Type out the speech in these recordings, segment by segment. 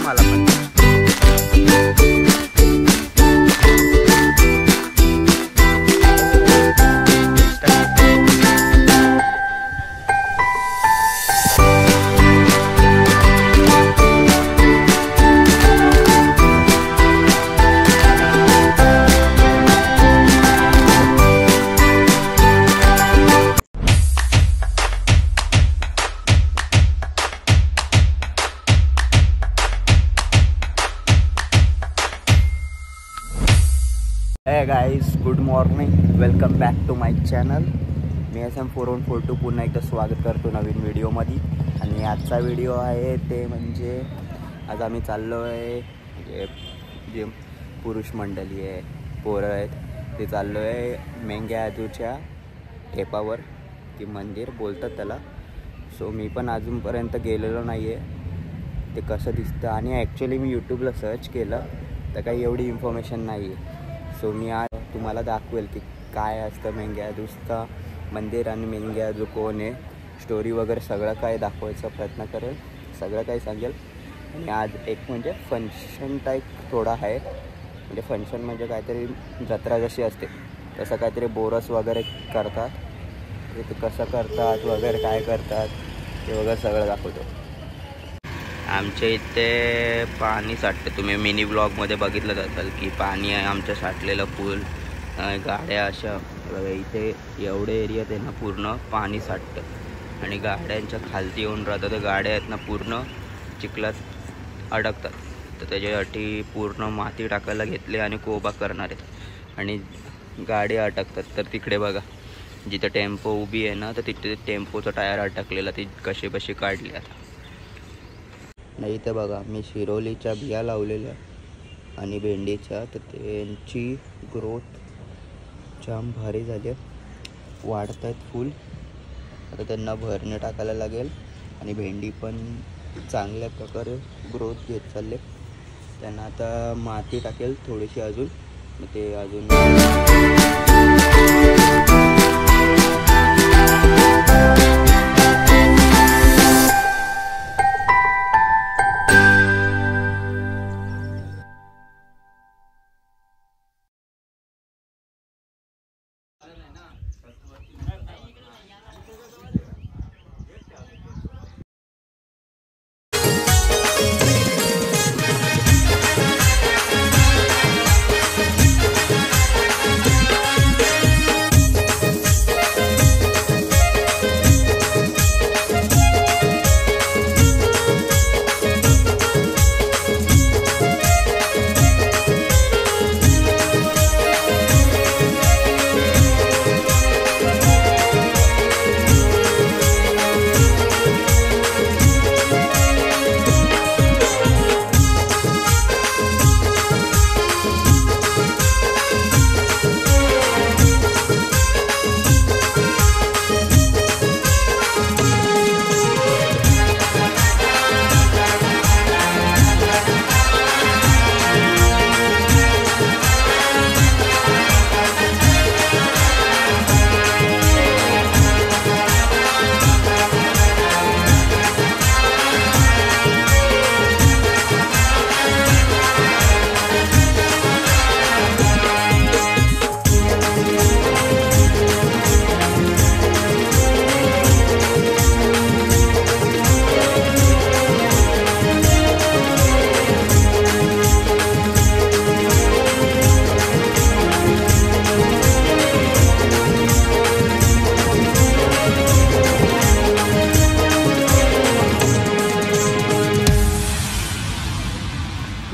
मला पण. Hey guys, good morning, welcome back to my channel. मी SM4142 पुन्हा एकदा स्वागत करतो नवीन व्हिडिओमध्ये. आणि आजचा व्हिडिओ आहे ते म्हणजे आज आम्ही चाललो आहे जे पुरुष मंडळी आहे, पोरं आहेत, ते चाललो आहे मेंग्या आजूच्या ठेपावर, की मंदिर बोलतात त्याला. सो मी पण अजूनपर्यंत गेलेलो नाही आहे, ते कसं दिसतं. आणि ॲक्च्युली मी यूट्यूबला सर्च केलं तर काही एवढी इन्फॉर्मेशन नाही आहे. सो मी आज तुम्हाला दाखवेल की काय असतं मेंग्याआजूचं मंदिर आणि मेंग्याआजू कोण आहे, स्टोरी वगैरे सगळं काय दाखवायचा प्रयत्न करेल, सगळं काही सांगेल. आणि आज एक म्हणजे फंक्शन टाईप थोडा आहे, म्हणजे फंक्शन म्हणजे काहीतरी जत्रा जशी असते तसं काहीतरी बोरस वगैरे करतात. ते कसं करतात वगैरे काय करतात ते वगैरे सगळं दाखवतो. आमच्या इथे पाणी साठतं, तुम्ही मिनी ब्लॉगमध्ये बघितलं जाताल की पाणी आहे आमच्या साठलेलं पूल, गाड्या अशा इथे एवढे एरियात आहे ना पूर्ण पाणी साठतं. आणि गाड्यांच्या खालती येऊन राहतात, तर गाड्या आहेत ना पूर्ण चिखलात अडकतात. तर त्याच्यासाठी पूर्ण माती टाकायला घेतली आणि कोबा करणार आहेत आणि गाडी अटकतात. तर तिकडे बघा जिथे टेम्पो उभी आहे ना, तर तिथे टेम्पोचं टायर अटकलेलं, ती कशी बशी काढली आता. नाही तर बघा मी शिरोलीच्या बिया लावलेल्या आणि भेंडीच्या, तर त्यांची ग्रोथ जाम भारी झाली आहे, वाढत आहेत फुल. आता त्यांना भरणे टाकायला लागेल आणि भेंडी पण चांगल्या प्रकारे ग्रोथ घेत चालले. त्यांना आता माती टाकेल थोडीशी अजून, मग ते अजून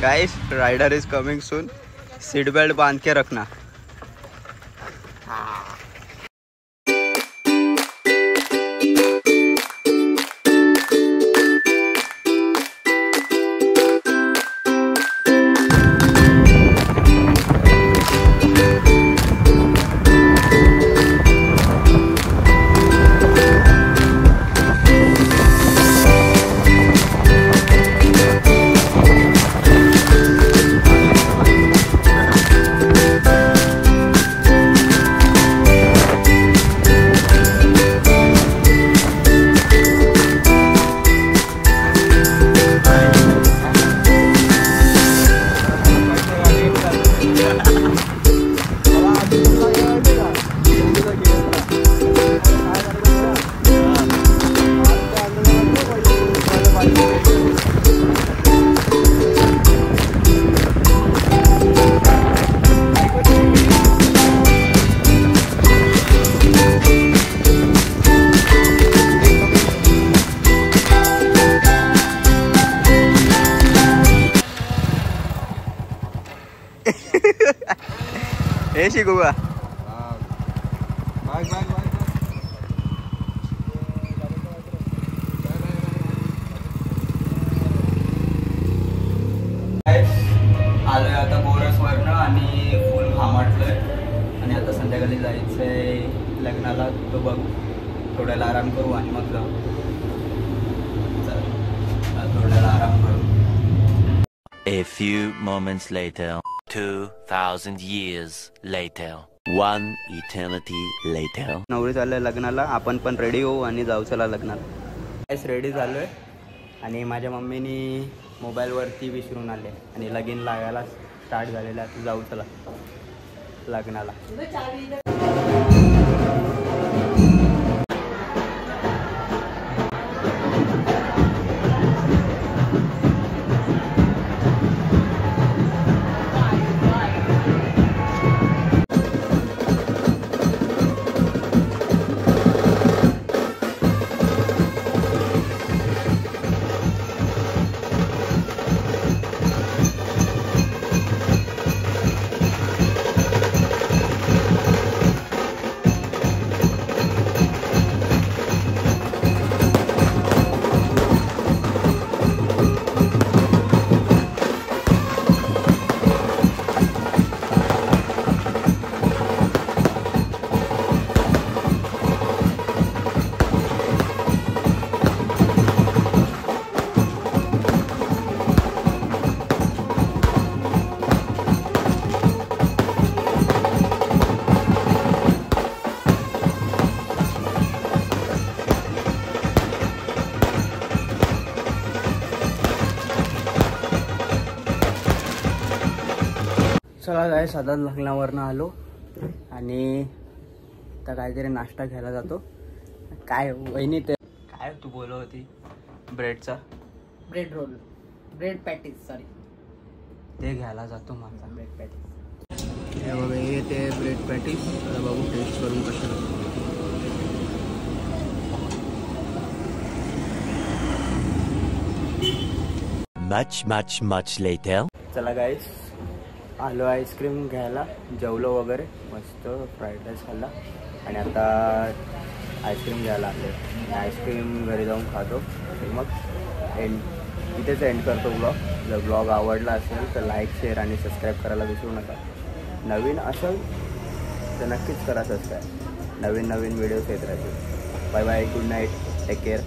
guys, rider is coming soon, seat belt बांध के रखना. हे शिकू का? आलोय आता बोरसवरनं आणि फुल घामाटलोय आणि आता संध्याकाळी जायचंय लग्नाला. तो बघ थोड्याला आराम करू आणि मग जाऊ. थोड्याला आराम करू. A few moments later, 2000 years later, one eternity later. नवरी चाललंय लग्नाला, आपण पण रेडी होऊ आणि जाऊ चला लग्नाला. रेडी झालोय आणि माझ्या मम्मीनी मोबाईलवरती विसरून आले आणि लगीन लागायला स्टार्ट झालेला. जाऊ चला लग्नाला. चला काय साधा लग्नावरनं आलो आणि आता काहीतरी नाश्ता घ्यायला जातो. काय वहिनी ते काय तू बोलत होती? ब्रेडचा bread roll, bread patties, sorry ते घ्यायला जातो माझा. ब्रेड पॅटीस हे बघा, हे ते ब्रेड पॅटीस. आता बघू टेस्ट करून कसं लागतं. Much later. चला गाईस आलो आईस्क्रीम घ्यायला. जेवलो वगैरे मस्त, फ्राईड राईस खाल्ला आणि आता आईस्क्रीम घ्यायला आले. आईस्क्रीम घरी जाऊन खातो. मग इथेच एंड करतो ब्लॉग. जर ब्लॉग आवडला असेल तर लाईक, शेअर आणि सबस्क्राईब करायला विसरू नका. नवीन असेल तर नक्कीच करा सबस्क्राईब. नवीन व्हिडिओज येत राहतील. Bye bye, good night, take care.